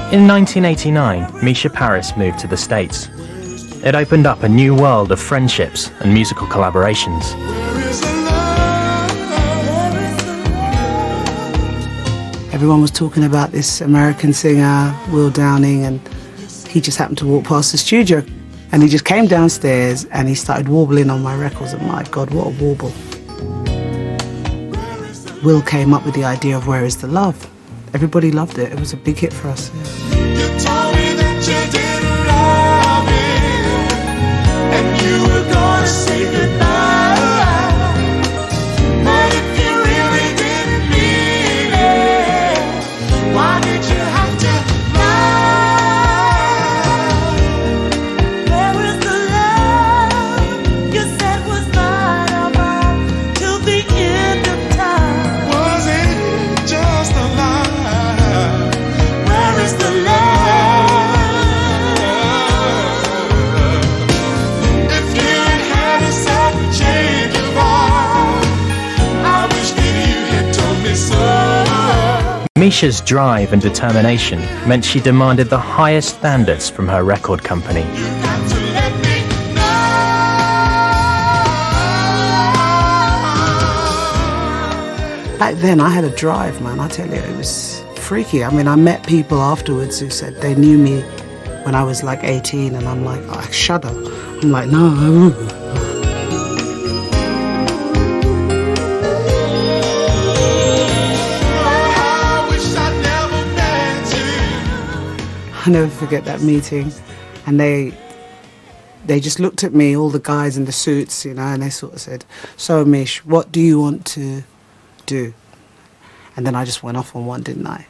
In 1989, Mica Paris moved to the States. It opened up a new world of friendships and musical collaborations. Everyone was talking about this American singer, Will Downing, and he just happened to walk past the studio. And he just came downstairs and he started warbling on my records, and my God, what a warble. Will came up with the idea of Where Is the Love? Everybody loved it. It was a big hit for us. Yeah. You told me that you didn't love me, and you were gonna say goodbye. But if you really didn't mean it, why did you have to lie? Where is the love you said was not about till the end of time? Was it just a lie? Where is the love? If you had a sudden change of heart, I wish that you had told me so. Mica's drive and determination meant she demanded the highest standards from her record company. You got to let me know. Back then, I had a drive, man. I tell you, it was freaky. I mean, I met people afterwards who said they knew me when I was like 18, and I'm like, I shudder. I'm like, no. I wish I'd never met you. I'll never forget that meeting. And they just looked at me, all the guys in the suits, you know, and they sort of said, so Mish, what do you want to do? And then I just went off on one, didn't I?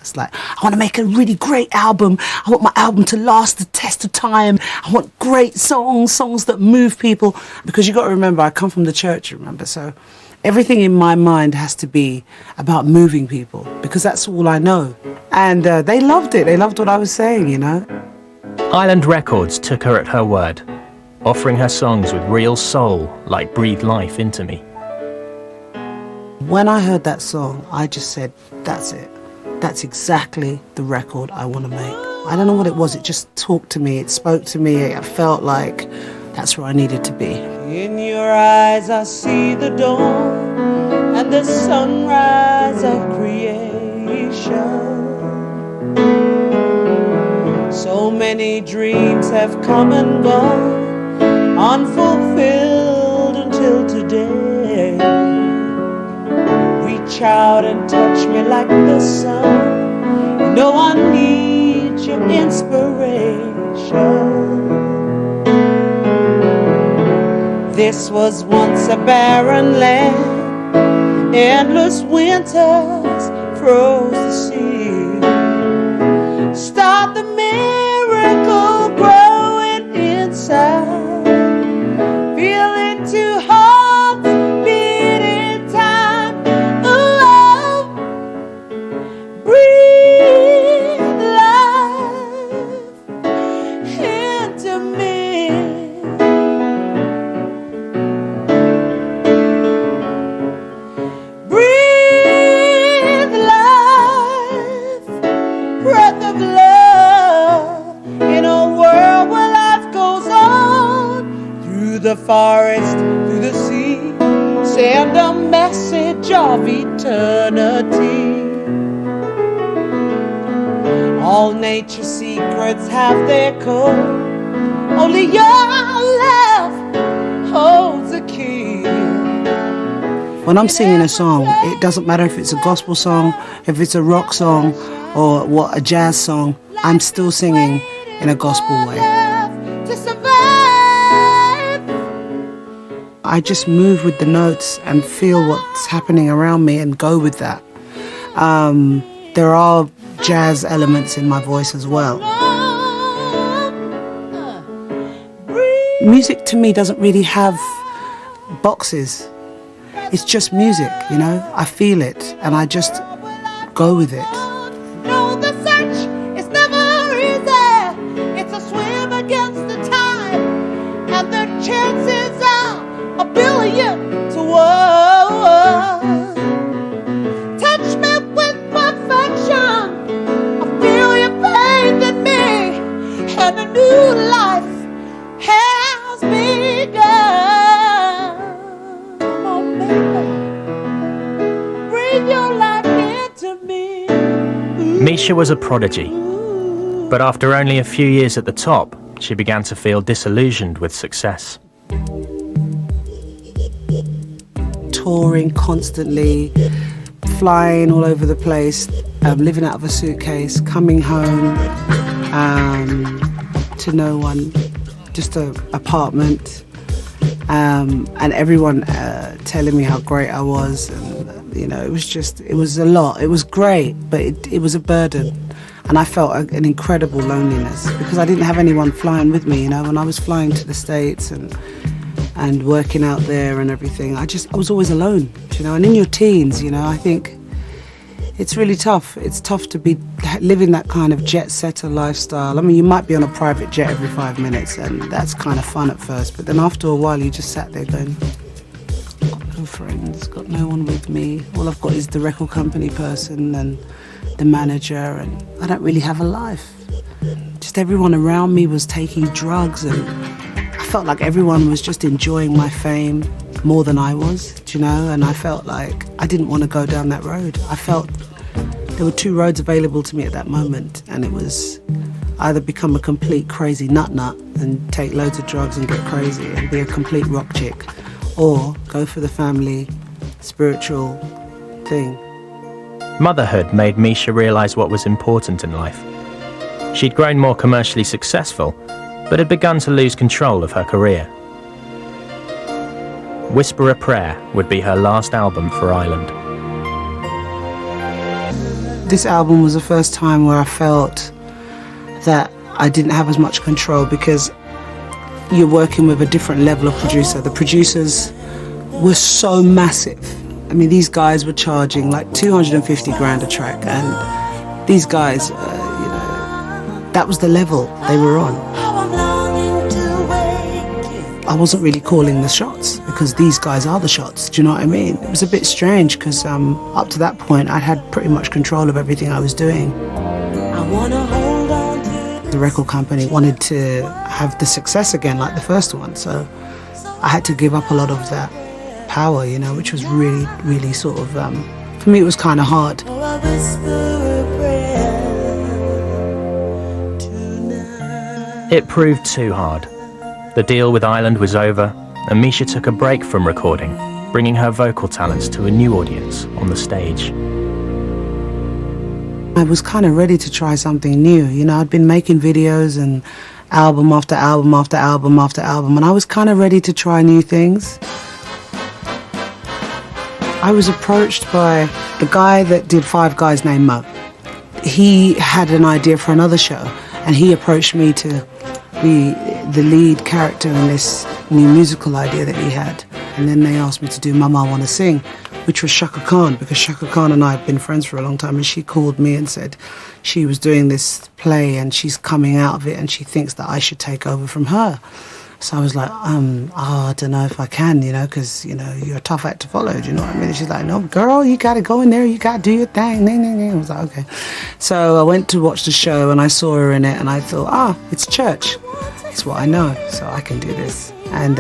It's like, I want to make a really great album. I want my album to last the test of time. I want great songs that move people. Because you got to remember, I come from the church, remember? So everything in my mind has to be about moving people, because that's all I know. And they loved it. They loved what I was saying, you know. Island Records took her at her word, offering her songs with real soul like Breathe Life Into Me. When I heard that song, I just said, that's it. That's exactly the record I want to make. I don't know what it was. It just talked to me. It spoke to me. It felt like that's where I needed to be. In your eyes I see the dawn and the sunrise of creation. So many dreams have come and gone, unfulfilled until today. Reach out and touch me like the sun. You know I need your inspiration. This was once a barren land, endless winters froze the sea. Start the miracle growing inside, feel into hearts beating time. Oh, breathe life into me. Breathe life, breath of love, in a world where life goes on. Through the forest, through the sea, send a message of eternity. All nature's secrets have their code. Only your love holds a key. When I'm singing a song, it doesn't matter if it's a gospel song, if it's a rock song, or a jazz song, I'm still singing in a gospel way. To survive. I just move with the notes and feel what's happening around me and go with that. There are jazz elements in my voice as well. Music to me doesn't really have boxes. It's just music, you know? I feel it and I just go with it. No, the search is never easy. It's a swim against the tide, and the chances are 1,000,000,000 to 1. Touch me with perfection. I feel your and a new life has begun. Come on, baby, breathe your life into me. Mica was a prodigy, but after only a few years at the top, she began to feel disillusioned with success. Touring constantly, flying all over the place, living out of a suitcase, coming home to no one, just an apartment, and everyone telling me how great I was, and it was a lot. It was great, but it was a burden, and I felt an incredible loneliness because I didn't have anyone flying with me. When I was flying to the States and working out there and everything, I was always alone. And in your teens, I think it's really tough. It's tough to be living that kind of jet-setter lifestyle. I mean, you might be on a private jet every 5 minutes, and that's kind of fun at first, but then after a while, you just sat there going, got no friends, got no one with me. All I've got is the record company person and the manager, and I don't really have a life. Just everyone around me was taking drugs, and I felt like everyone was just enjoying my fame more than I was, and I felt like I didn't want to go down that road. I felt there were two roads available to me at that moment, and it was either become a complete crazy nut and take loads of drugs and get crazy and be a complete rock chick, or go for the family, spiritual thing. Motherhood made Mica realise what was important in life. She'd grown more commercially successful, but had begun to lose control of her career. Whisper a Prayer would be her last album for Island. This album was the first time where I felt that I didn't have as much control, because you're working with a different level of producer. The producers were so massive. I mean, these guys were charging like 250 grand a track, and these guys, that was the level they were on. I wasn't really calling the shots because these guys are the shots, do you know what I mean? It was a bit strange because up to that point I'd had pretty much control of everything I was doing. The record company wanted to have the success again like the first one, so I had to give up a lot of that power, which was really, really sort of, for me it was kind of hard. It proved too hard. The deal with Island was over, and Mica took a break from recording, bringing her vocal talents to a new audience on the stage. I was kind of ready to try something new. I'd been making videos and album after album after album after album, and I was kind of ready to try new things. I was approached by the guy that did Five Guys named Mo. He had an idea for another show, and he approached me to be the lead character in this new musical idea that he had. And then they asked me to do Mama I Wanna Sing, which was Shaka Khan, because Shaka Khan and I have been friends for a long time, and she called me and said she was doing this play and she's coming out of it and she thinks that I should take over from her. So I was like, I don't know if I can, because, you're a tough act to follow, do you know what I mean? And she's like, no, girl, you got to go in there, you got to do your thing. I was like, okay. So I went to watch the show and I saw her in it and I thought, it's church. It's what I know, so I can do this. And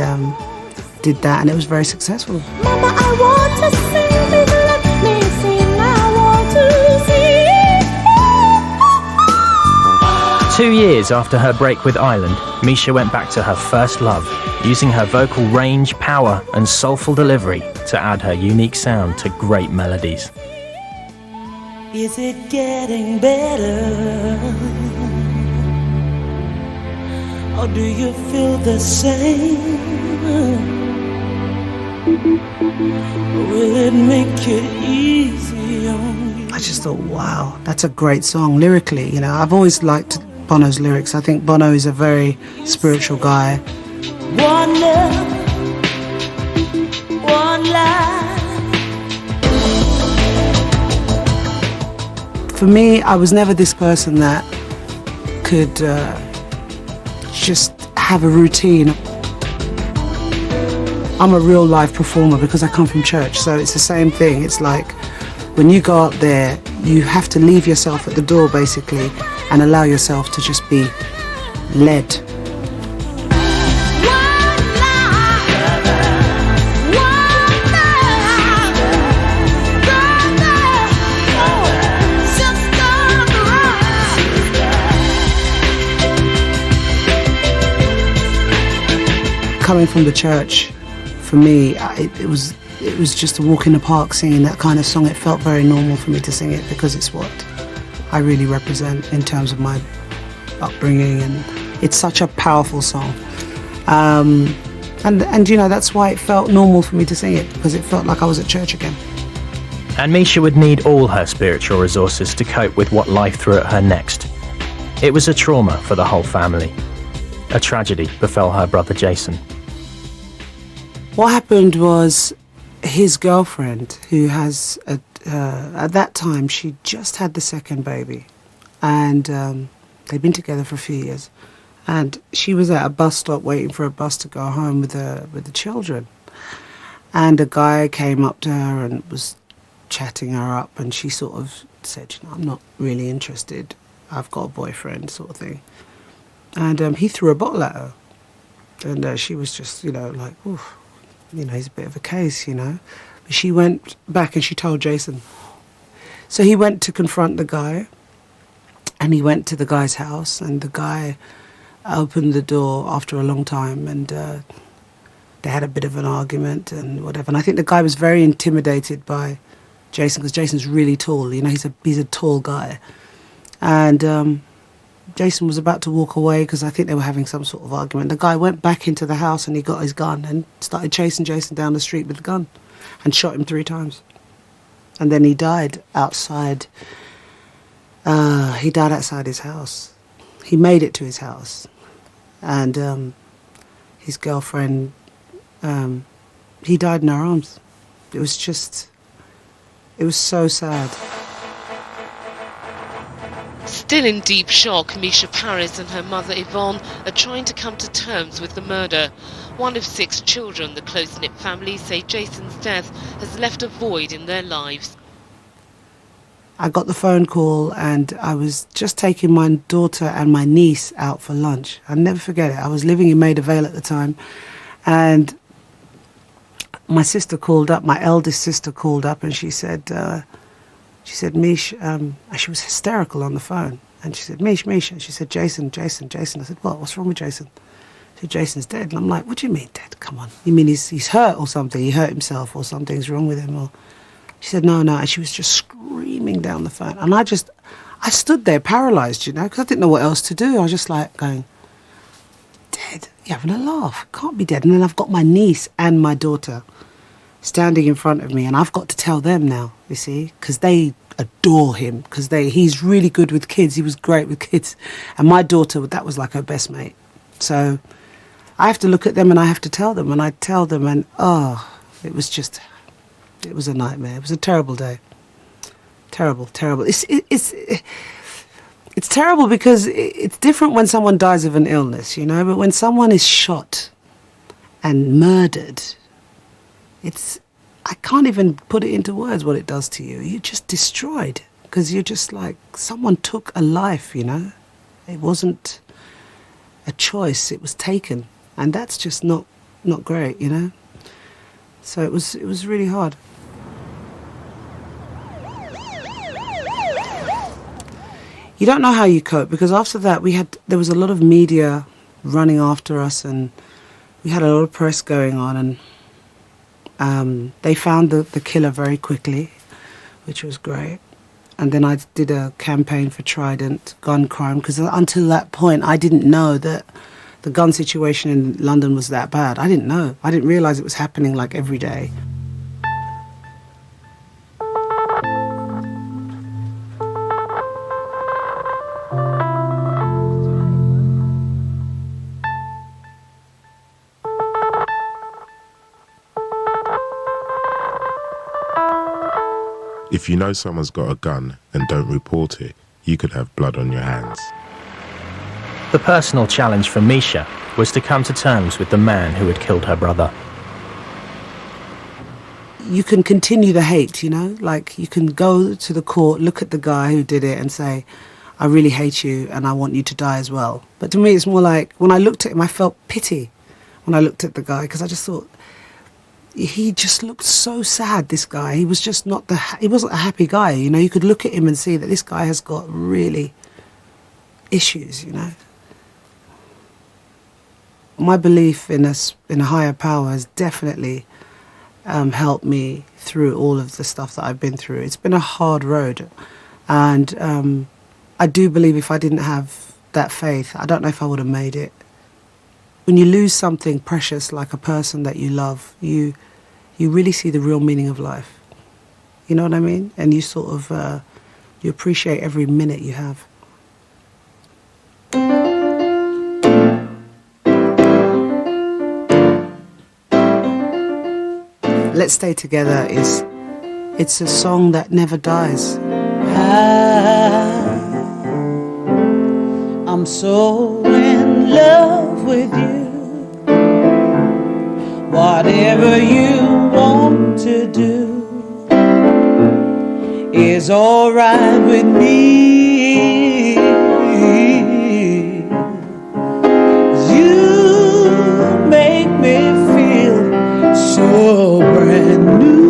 did that, and it was very successful. Mama, I want to sing, baby, let me sing, I want to sing. 2 years after her break with Island, Mica went back to her first love, using her vocal range, power, and soulful delivery to add her unique sound to great melodies. Is it getting better? Or do you feel the same? Will it make it easy on you? I just thought, wow, that's a great song lyrically. I've always liked Bono's lyrics. I think Bono is a very spiritual guy. One love, one life. For me, I was never this person that could just have a routine. I'm a real live performer because I come from church, so it's the same thing. It's like when you go out there, you have to leave yourself at the door basically and allow yourself to just be lead. Coming from the church, for me, it was just a walk in the park singing that kind of song. It felt very normal for me to sing it because it's what I really represent in terms of my upbringing, and it's such a powerful song. And you know, that's why it felt normal for me to sing it, because it felt like I was at church again. And Mica would need all her spiritual resources to cope with what life threw at her next. It was a trauma for the whole family. A tragedy befell her brother Jason. What happened was his girlfriend, who has, at that time, she just had the second baby. And they'd been together for a few years. And she was at a bus stop waiting for a bus to go home with the children. And a guy came up to her and was chatting her up. And she sort of said, you know, I'm not really interested. I've got a boyfriend, sort of thing. And he threw a bottle at her. And she was just, you know, like, oof. You know, he's a bit of a case, you know. But she went back and she told Jason. So he went to confront the guy, and he went to the guy's house, and the guy opened the door after a long time, and they had a bit of an argument and whatever. And I think the guy was very intimidated by Jason, because Jason's really tall, you know, he's a tall guy. And Jason was about to walk away because I think they were having some sort of argument. The guy went back into the house and he got his gun and started chasing Jason down the street with the gun and shot him 3 times. And then he died outside. He died outside his house. He made it to his house. And his girlfriend, he died in her arms. It was so sad. Still in deep shock, Mica Paris and her mother Yvonne are trying to come to terms with the murder. One of 6 children, the close-knit family say Jason's death has left a void in their lives. I got the phone call and I was just taking my daughter and my niece out for lunch. I'll never forget it. I was living in Maida Vale at the time, and my sister called up, my eldest sister called up, and she said, Mish, and she was hysterical on the phone. And she said, Mish. And she said, Jason. I said, what's wrong with Jason? She said, Jason's dead. And I'm like, what do you mean dead? Come on. You mean he's hurt or something? He hurt himself or something's wrong with him? Or she said, no. And she was just screaming down the phone. And I stood there paralyzed, you know, because I didn't know what else to do. I was just like going, dead? You're having a laugh. Can't be dead. And then I've got my niece and my daughter standing in front of me, and I've got to tell them now, you see, because they adore him, because he's really good with kids. He was great with kids. And my daughter, that was like her best mate. So I have to look at them and I have to tell them, and I tell them, and it was a nightmare. It was a terrible day. Terrible. It's terrible because it's different when someone dies of an illness, you know, but when someone is shot and murdered, I can't even put it into words what it does to you. You're just destroyed because you're just like, someone took a life, you know. It wasn't a choice, it was taken. And that's just not great, you know. So it was really hard. You don't know how you cope, because after that there was a lot of media running after us, and we had a lot of press going on, and they found the killer very quickly, which was great. And then I did a campaign for Trident gun crime, because until that point I didn't know that the gun situation in London was that bad. I didn't know. I didn't realise it was happening like every day. If you know someone's got a gun and don't report it, you could have blood on your hands. The personal challenge for Mica was to come to terms with the man who had killed her brother. You can continue the hate, you know, like you can go to the court, look at the guy who did it and say, I really hate you and I want you to die as well. But to me, it's more like, when I looked at him, I felt pity when I looked at the guy, because I just thought, he just looked so sad, this guy. He was just not he wasn't a happy guy, you know. You could look at him and see that this guy has got really issues, you know. My belief in a higher power has definitely helped me through all of the stuff that I've been through. It's been a hard road, and I do believe if I didn't have that faith, I don't know if I would have made it. When you lose something precious like a person that you love, you really see the real meaning of life. You know what I mean? And you sort of you appreciate every minute you have. Let's Stay Together it's a song that never dies. I'm so in love with you. Whatever you want to do is alright with me. You make me feel so brand new.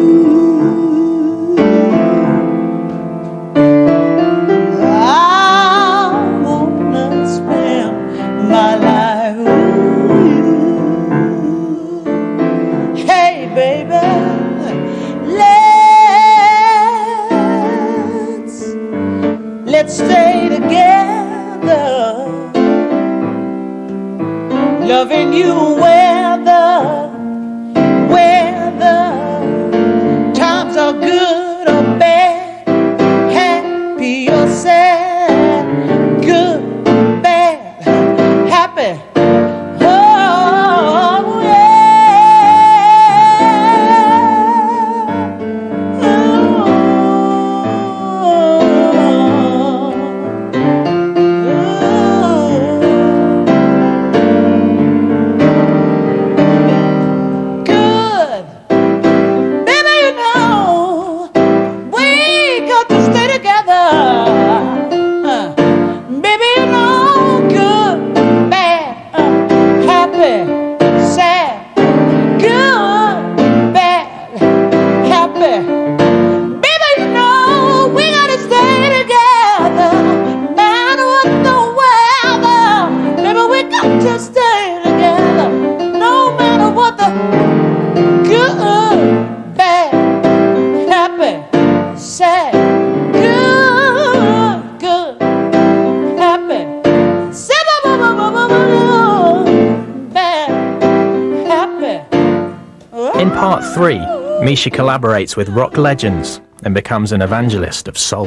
Let's stay together, loving you whether times are good or bad, happy or sad, good, bad, happy. In part 3, Mica collaborates with rock legends and becomes an evangelist of soul.